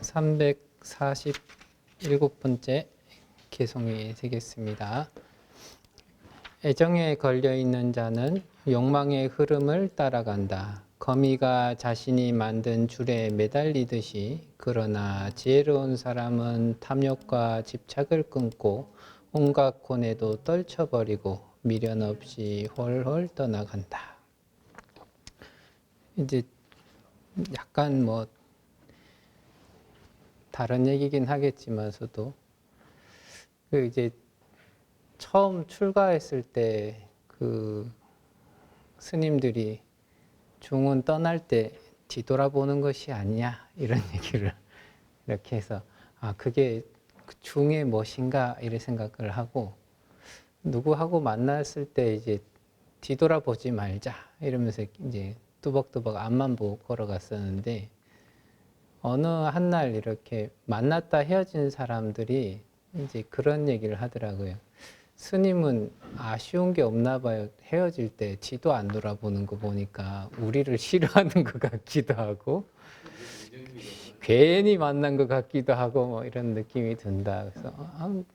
347번째 개송이 되겠습니다. 애정에 걸려있는 자는 욕망의 흐름을 따라간다. 거미가 자신이 만든 줄에 매달리듯이. 그러나 지혜로운 사람은 탐욕과 집착을 끊고 온갖 고뇌도 떨쳐버리고 미련 없이 홀홀 떠나간다. 이제 약간 다른 얘기긴 하겠지만서도 이제 처음 출가했을 때 그 스님들이 중은 떠날 때 뒤돌아보는 것이 아니냐 이런 얘기를 이렇게 해서 그게 중의 무엇인가 이런 생각을 하고, 누구하고 만났을 때 이제 뒤돌아보지 말자 이러면서 이제 뚜벅뚜벅 앞만 보고 걸어갔었는데, 어느 한날 이렇게 만났다 헤어진 사람들이 이제 그런 얘기를 하더라고요. 스님은 아쉬운 게 없나 봐요. 헤어질 때 뒤도 안 돌아보는 거 보니까 우리를 싫어하는 것 같기도 하고 괜히 만난 것 같기도 하고 이런 느낌이 든다. 그래서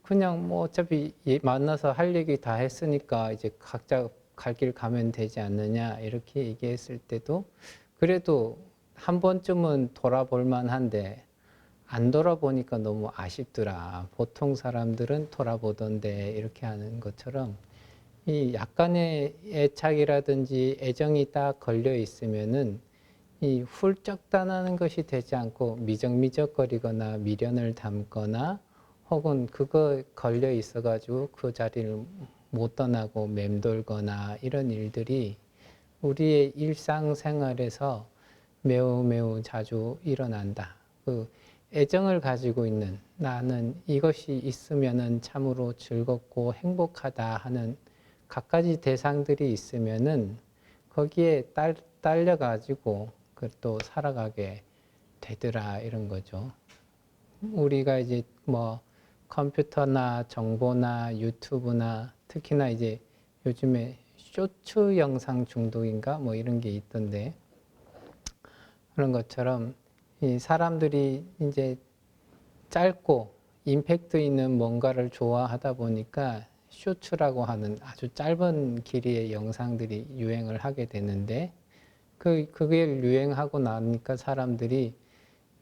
그냥 어차피 만나서 할 얘기 다 했으니까 이제 각자 갈 길 가면 되지 않느냐 이렇게 얘기했을 때도, 그래도 한 번쯤은 돌아볼 만한데 안 돌아보니까 너무 아쉽더라. 보통 사람들은 돌아보던데 이렇게 하는 것처럼, 이 약간의 애착이라든지 애정이 딱 걸려 있으면은 이 훌쩍 떠나는 것이 되지 않고 미적미적거리거나 미련을 담거나 혹은 그거 걸려 있어가지고 그 자리를 못 떠나고 맴돌거나 이런 일들이 우리의 일상생활에서 매우 매우 자주 일어난다. 애정을 가지고 있는, 나는 이것이 있으면은 참으로 즐겁고 행복하다 하는 갖가지 대상들이 있으면은 거기에 딸려가지고 또 살아가게 되더라 이런 거죠. 우리가 이제 컴퓨터나 정보나 유튜브나 특히나 이제 요즘에 쇼츠 영상 중독인가 이런 게 있던데, 그런 것처럼 이 사람들이 이제 짧고 임팩트 있는 뭔가를 좋아하다 보니까 쇼츠라고 하는 아주 짧은 길이의 영상들이 유행을 하게 되는데, 그게 유행하고 나니까 사람들이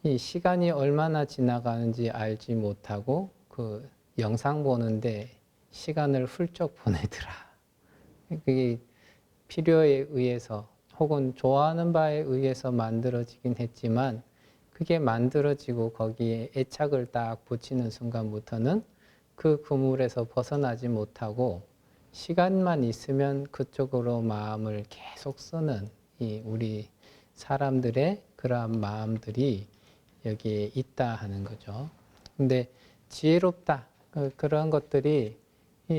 이 시간이 얼마나 지나가는지 알지 못하고 그 영상 보는데 시간을 훌쩍 보내더라. 그게 필요에 의해서 혹은 좋아하는 바에 의해서 만들어지긴 했지만, 그게 만들어지고 거기에 애착을 딱 붙이는 순간부터는 그 그물에서 벗어나지 못하고 시간만 있으면 그쪽으로 마음을 계속 쓰는 이 우리 사람들의 그러한 마음들이 여기에 있다 하는 거죠. 근데 지혜롭다, 그런 것들이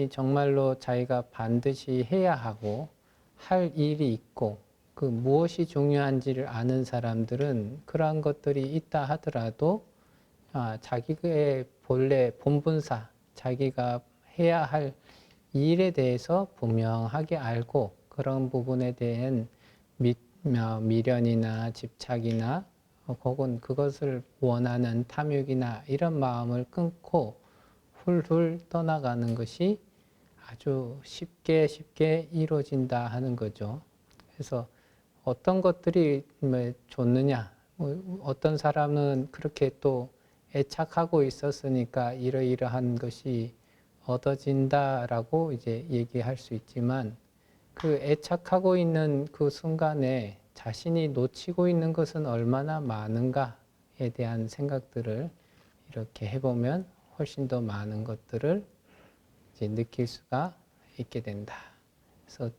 정말로 자기가 반드시 해야 하고 할 일이 있고 무엇이 중요한지를 아는 사람들은 그러한 것들이 있다 하더라도 자기의 본래 본분사, 자기가 해야 할 일에 대해서 분명하게 알고 그런 부분에 대한 미련이나 집착이나 혹은 그것을 원하는 탐욕이나 이런 마음을 끊고 훌훌 떠나가는 것이 아주 쉽게 이루어진다 하는 거죠. 그래서 어떤 것들이 좋느냐, 어떤 사람은 그렇게 또 애착하고 있었으니까 이러이러한 것이 얻어진다라고 이제 얘기할 수 있지만, 그 애착하고 있는 그 순간에 자신이 놓치고 있는 것은 얼마나 많은가에 대한 생각들을 이렇게 해보면 훨씬 더 많은 것들을 이제 느낄 수가 있게 된다. 그래서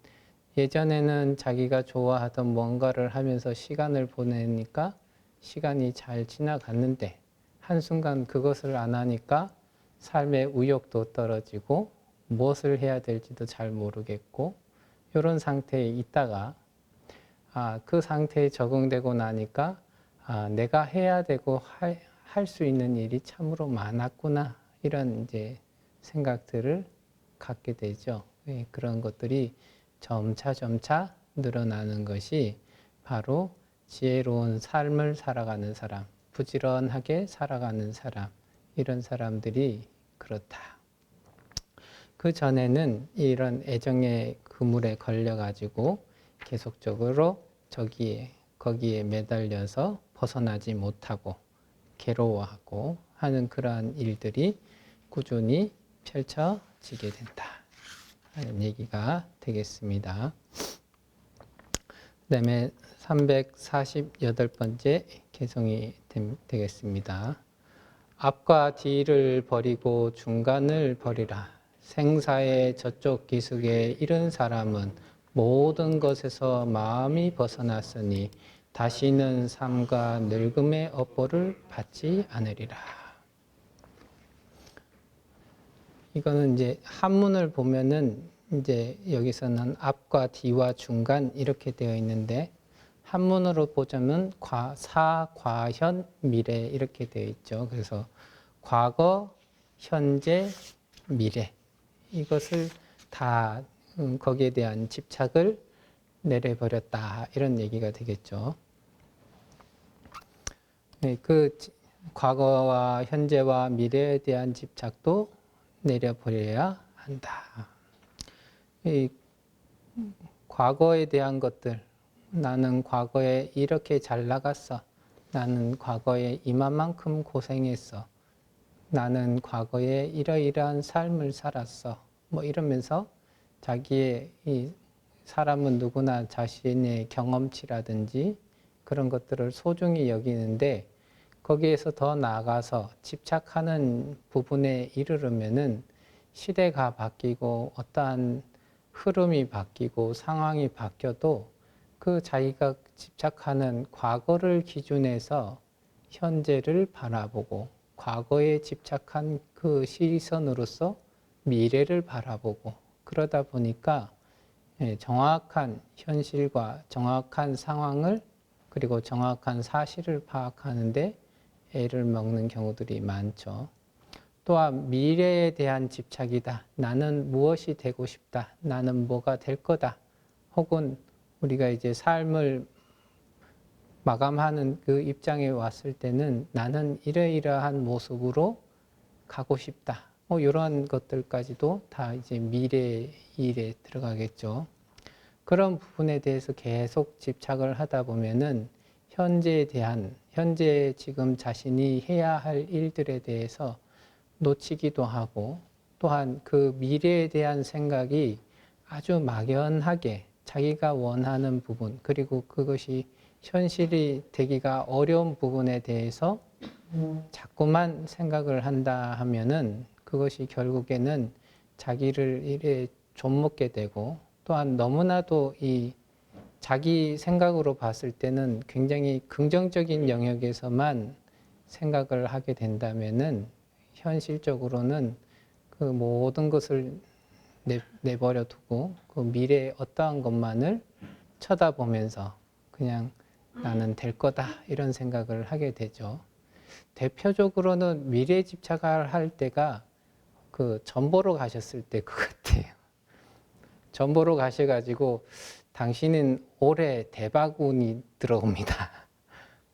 예전에는 자기가 좋아하던 뭔가를 하면서 시간을 보내니까 시간이 잘 지나갔는데, 한순간 그것을 안 하니까 삶의 의욕도 떨어지고 무엇을 해야 될지도 잘 모르겠고 이런 상태에 있다가 그 상태에 적응되고 나니까 내가 해야 되고 할 수 있는 일이 참으로 많았구나 이런 이제 생각들을 갖게 되죠. 그런 것들이 점차 늘어나는 것이 바로 지혜로운 삶을 살아가는 사람, 부지런하게 살아가는 사람, 이런 사람들이 그렇다. 그 전에는 이런 애정의 그물에 걸려가지고 계속적으로 거기에 매달려서 벗어나지 못하고 괴로워하고 하는 그러한 일들이 꾸준히 펼쳐지게 된다 하는 얘기가 되겠습니다. 그 다음에 348번째 개송이 되겠습니다. 앞과 뒤를 버리고 중간을 버리라. 생사의 저쪽 기숙에 이른 사람은 모든 것에서 마음이 벗어났으니 다시는 삶과 늙음의 업보를 받지 않으리라. 이거는 이제 한문을 보면은 이제 여기서는 앞과 뒤와 중간 이렇게 되어 있는데 한문으로 보자면 사, 과현, 미래 이렇게 되어 있죠. 그래서 과거, 현재, 미래 이것을 다 거기에 대한 집착을 내려버렸다 이런 얘기가 되겠죠. 그 과거와 현재와 미래에 대한 집착도 내려버려야 한다. 이 과거에 대한 것들, 나는 과거에 이렇게 잘 나갔어. 나는 과거에 이만큼 고생했어. 나는 과거에 이러이러한 삶을 살았어. 뭐 이러면서 자기의 이 사람은 누구나 자신의 경험치라든지 그런 것들을 소중히 여기는데 거기에서 더 나아가서 집착하는 부분에 이르르면은 시대가 바뀌고 어떠한 흐름이 바뀌고 상황이 바뀌어도 그 자기가 집착하는 과거를 기준해서 현재를 바라보고 과거에 집착한 그 시선으로서 미래를 바라보고 그러다 보니까 정확한 현실과 정확한 상황을 그리고 정확한 사실을 파악하는데 애를 먹는 경우들이 많죠. 또한 미래에 대한 집착이다. 나는 무엇이 되고 싶다. 나는 뭐가 될 거다. 혹은 우리가 이제 삶을 마감하는 그 입장에 왔을 때는 나는 이러이러한 모습으로 가고 싶다. 뭐 이런 것들까지도 다 이제 미래 일에 들어가겠죠. 그런 부분에 대해서 계속 집착을 하다 보면은 현재 지금 자신이 해야 할 일들에 대해서 놓치기도 하고 또한 그 미래에 대한 생각이 아주 막연하게 자기가 원하는 부분 그리고 그것이 현실이 되기가 어려운 부분에 대해서 자꾸만 생각을 한다 하면은 그것이 결국에는 자기를 이래 좀먹게 되고 또한 너무나도 이 자기 생각으로 봤을 때는 굉장히 긍정적인 영역에서만 생각을 하게 된다면은 현실적으로는 그 모든 것을 내버려 두고 그 미래의 어떠한 것만을 쳐다보면서 그냥 나는 될 거다 이런 생각을 하게 되죠. 대표적으로는 미래 집착을 할 때가 그 전보로 가셨을 때 그 같아요. 전보로 가셔가지고 당신은 올해 대박운이 들어옵니다.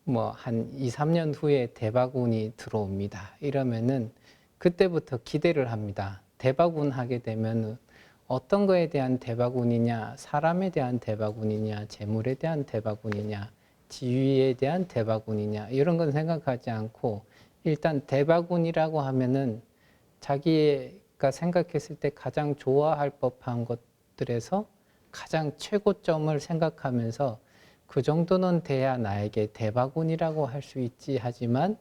뭐 한 2, 3년 후에 대박운이 들어옵니다. 이러면은 그때부터 기대를 합니다. 대박운 하게 되면 어떤 거에 대한 대박운이냐, 사람에 대한 대박운이냐, 재물에 대한 대박운이냐, 지위에 대한 대박운이냐 이런 건 생각하지 않고 일단 대박운이라고 하면은 자기가 생각했을 때 가장 좋아할 법한 것들에서 가장 최고점을 생각하면서 그 정도는 돼야 나에게 대박운이라고 할 수 있지 하지만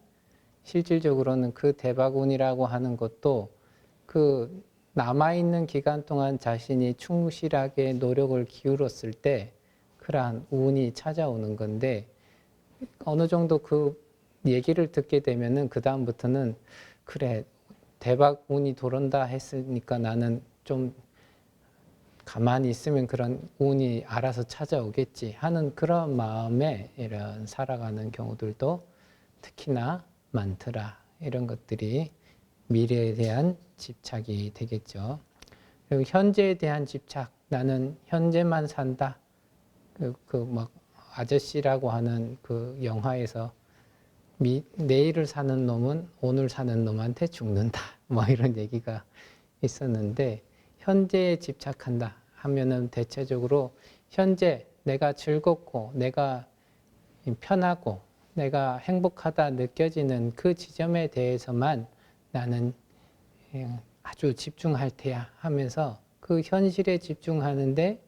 실질적으로는 그 대박운이라고 하는 것도 그 남아있는 기간 동안 자신이 충실하게 노력을 기울였을 때 그러한 운이 찾아오는 건데 어느 정도 그 얘기를 듣게 되면은 그 다음부터는 그래 대박 운이 들어온다 했으니까 나는 좀 가만히 있으면 그런 운이 알아서 찾아오겠지 하는 그런 마음에 이런 살아가는 경우들도 특히나 많더라. 이런 것들이 미래에 대한 집착이 되겠죠. 그리고 현재에 대한 집착, 나는 현재만 산다. 막 아저씨라고 하는 그 영화에서 내일을 사는 놈은 오늘 사는 놈한테 죽는다. 뭐 이런 얘기가 있었는데 현재에 집착한다 하면은 대체적으로 현재 내가 즐겁고 내가 편하고 내가 행복하다 느껴지는 그 지점에 대해서만 나는 아주 집중할 테야 하면서 그 현실에 집중하는데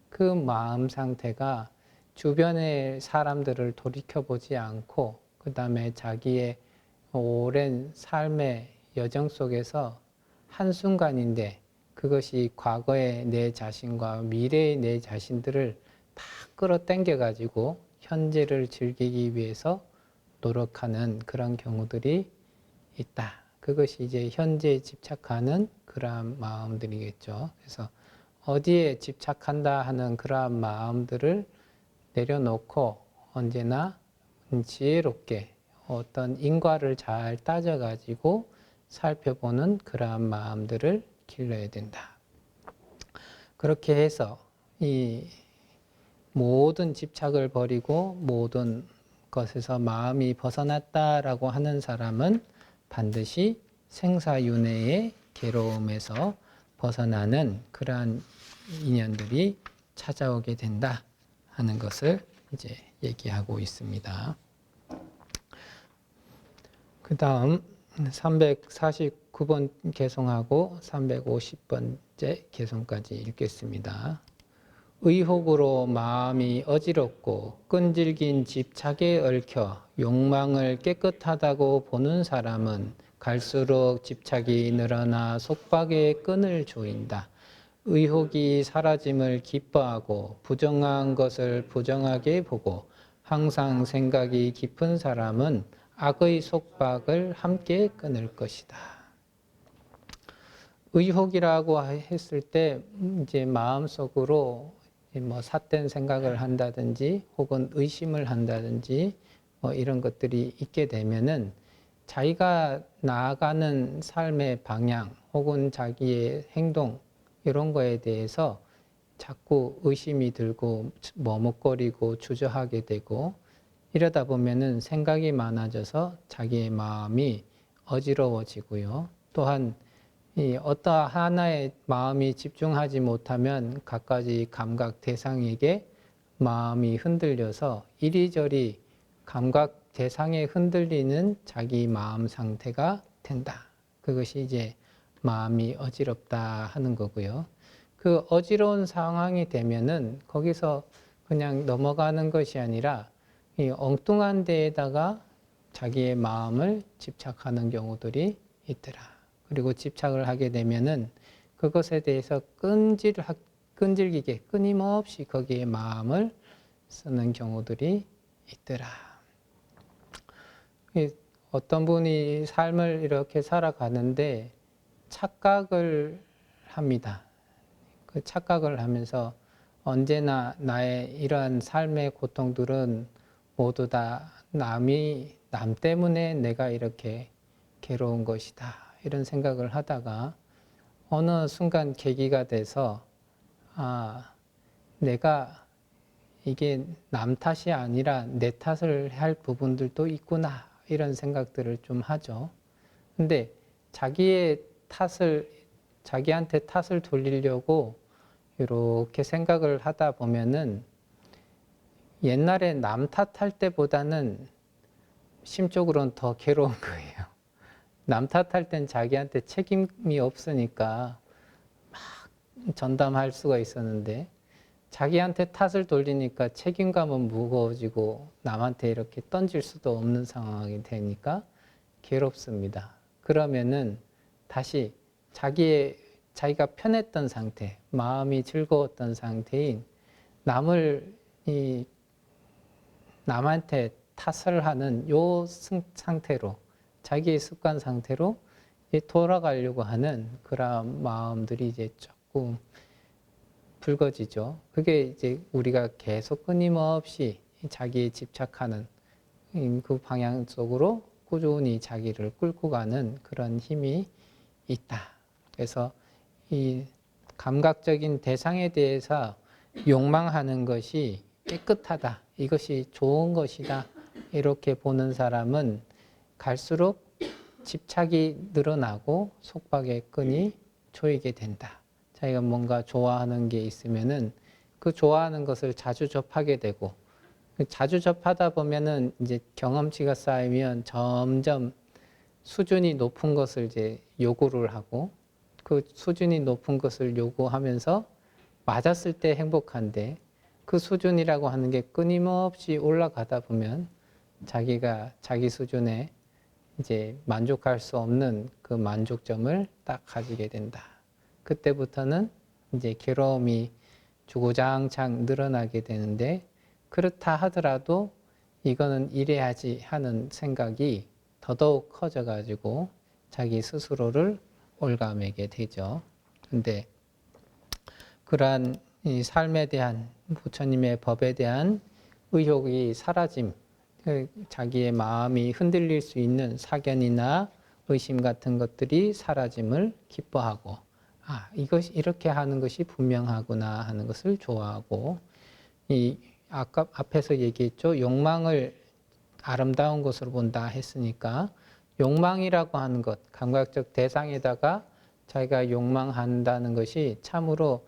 그 마음 상태가 주변의 사람들을 돌이켜보지 않고 그 다음에 자기의 오랜 삶의 여정 속에서 한순간인데 그것이 과거의 내 자신과 미래의 내 자신들을 다 끌어당겨 가지고 현재를 즐기기 위해서 노력하는 그런 경우들이 있다. 그것이 이제 현재에 집착하는 그러한 마음들이겠죠. 그래서 어디에 집착한다 하는 그러한 마음들을 내려놓고 언제나 지혜롭게 어떤 인과를 잘 따져가지고 살펴보는 그러한 마음들을 길러야 된다. 그렇게 해서 이 모든 집착을 버리고 모든 것에서 마음이 벗어났다라고 하는 사람은 반드시 생사윤회의 괴로움에서 벗어나는 그러한 인연들이 찾아오게 된다 하는 것을 이제 얘기하고 있습니다. 그 다음 349번 개송하고 350번째 개송까지 읽겠습니다. 의혹으로 마음이 어지럽고 끈질긴 집착에 얽혀 욕망을 깨끗하다고 보는 사람은 갈수록 집착이 늘어나 속박의 끈을 조인다. 의혹이 사라짐을 기뻐하고 부정한 것을 부정하게 보고 항상 생각이 깊은 사람은 악의 속박을 함께 끊을 것이다. 의혹이라고 했을 때 이제 마음속으로 뭐 삿된 생각을 한다든지 혹은 의심을 한다든지 뭐 이런 것들이 있게 되면은 자기가 나아가는 삶의 방향 혹은 자기의 행동 이런 거에 대해서 자꾸 의심이 들고 머뭇거리고 주저하게 되고 이러다 보면은 생각이 많아져서 자기의 마음이 어지러워지고요. 또한 어떠 하나의 마음이 집중하지 못하면 갖가지 감각 대상에게 마음이 흔들려서 이리저리 감각 대상에 흔들리는 자기 마음 상태가 된다. 그것이 이제 마음이 어지럽다 하는 거고요. 그 어지러운 상황이 되면은 거기서 그냥 넘어가는 것이 아니라 이 엉뚱한 데에다가 자기의 마음을 집착하는 경우들이 있더라. 그리고 집착을 하게 되면은 그것에 대해서 끈질기게 끊임없이 거기에 마음을 쓰는 경우들이 있더라. 어떤 분이 삶을 이렇게 살아가는데 착각을 합니다. 그 착각을 하면서 언제나 나의 이러한 삶의 고통들은 모두 다 남 때문에 내가 이렇게 괴로운 것이다. 이런 생각을 하다가 어느 순간 계기가 돼서 내가 이게 남 탓이 아니라 내 탓을 할 부분들도 있구나. 이런 생각들을 좀 하죠. 근데 자기한테 탓을 돌리려고 이렇게 생각을 하다 보면은 옛날에 남 탓할 때보다는 심적으로는 더 괴로운 거예요. 남 탓할 땐 자기한테 책임이 없으니까 막 전담할 수가 있었는데 자기한테 탓을 돌리니까 책임감은 무거워지고 남한테 이렇게 던질 수도 없는 상황이 되니까 괴롭습니다. 그러면은 다시 자기가 편했던 상태, 마음이 즐거웠던 상태인 남한테 탓을 하는 요 상태로 자기의 습관 상태로 돌아가려고 하는 그런 마음들이 이제 조금 불거지죠. 그게 이제 우리가 계속 끊임없이 자기에 집착하는 그 방향 속으로 꾸준히 자기를 끌고 가는 그런 힘이 있다. 그래서 이 감각적인 대상에 대해서 욕망하는 것이 깨끗하다. 이것이 좋은 것이다. 이렇게 보는 사람은 갈수록 집착이 늘어나고 속박의 끈이 조이게 된다. 자기가 뭔가 좋아하는 게 있으면은 그 좋아하는 것을 자주 접하게 되고, 자주 접하다 보면은 이제 경험치가 쌓이면 점점 수준이 높은 것을 이제 요구를 하고, 그 수준이 높은 것을 요구하면서 맞았을 때 행복한데, 그 수준이라고 하는 게 끊임없이 올라가다 보면 자기가 자기 수준에 이제 만족할 수 없는 그 만족점을 딱 가지게 된다. 그때부터는 이제 괴로움이 주구장창 늘어나게 되는데, 그렇다 하더라도 이거는 이래야지 하는 생각이 더더욱 커져가지고 자기 스스로를 올가매게 되죠. 근데 그러한 이 삶에 대한, 부처님의 법에 대한 의욕이 사라짐, 자기의 마음이 흔들릴 수 있는 사견이나 의심 같은 것들이 사라짐을 기뻐하고, 이것이 이렇게 하는 것이 분명하구나 하는 것을 좋아하고, 이 아까 앞에서 얘기했죠. 욕망을 아름다운 것으로 본다 했으니까, 욕망이라고 하는 것, 감각적 대상에다가 자기가 욕망한다는 것이 참으로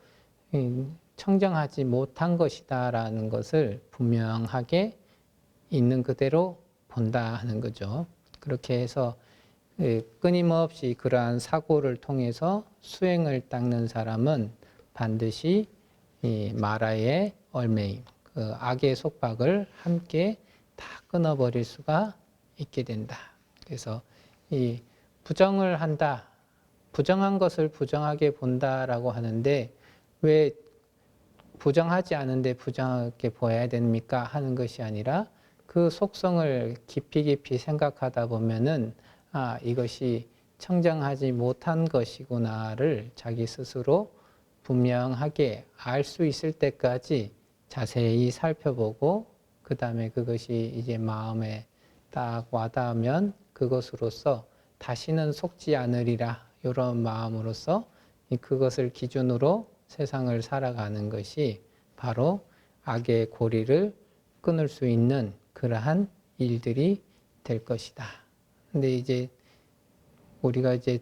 청정하지 못한 것이다라는 것을 분명하게 있는 그대로 본다 하는 거죠. 그렇게 해서 끊임없이 그러한 사고를 통해서 수행을 닦는 사람은 반드시 이 마라의 얼매임, 그 악의 속박을 함께 다 끊어버릴 수가 있게 된다. 그래서 이 부정을 한다, 부정한 것을 부정하게 본다라고 하는데, 왜 부정하지 않은데 부정하게 보여야 됩니까? 하는 것이 아니라 그 속성을 깊이 깊이 생각하다 보면은 이것이 청정하지 못한 것이구나를 자기 스스로 분명하게 알 수 있을 때까지 자세히 살펴보고, 그 다음에 그것이 이제 마음에 딱 와닿으면 그것으로서 다시는 속지 않으리라, 이런 마음으로서 그것을 기준으로 세상을 살아가는 것이 바로 악의 고리를 끊을 수 있는 그러한 일들이 될 것이다. 근데 이제 우리가 이제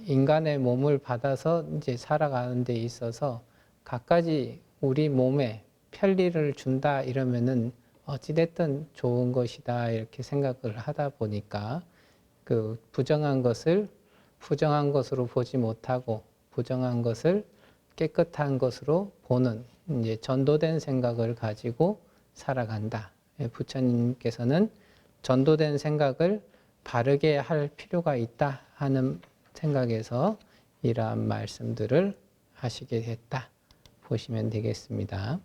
인간의 몸을 받아서 이제 살아가는 데 있어서 갖가지 우리 몸에 편리를 준다 이러면은 어찌됐든 좋은 것이다 이렇게 생각을 하다 보니까 그 부정한 것을 부정한 것으로 보지 못하고 부정한 것을 깨끗한 것으로 보는 이제 전도된 생각을 가지고 살아간다. 부처님께서는 전도된 생각을 바르게 할 필요가 있다 하는 생각에서 이러한 말씀들을 하시게 됐다 보시면 되겠습니다.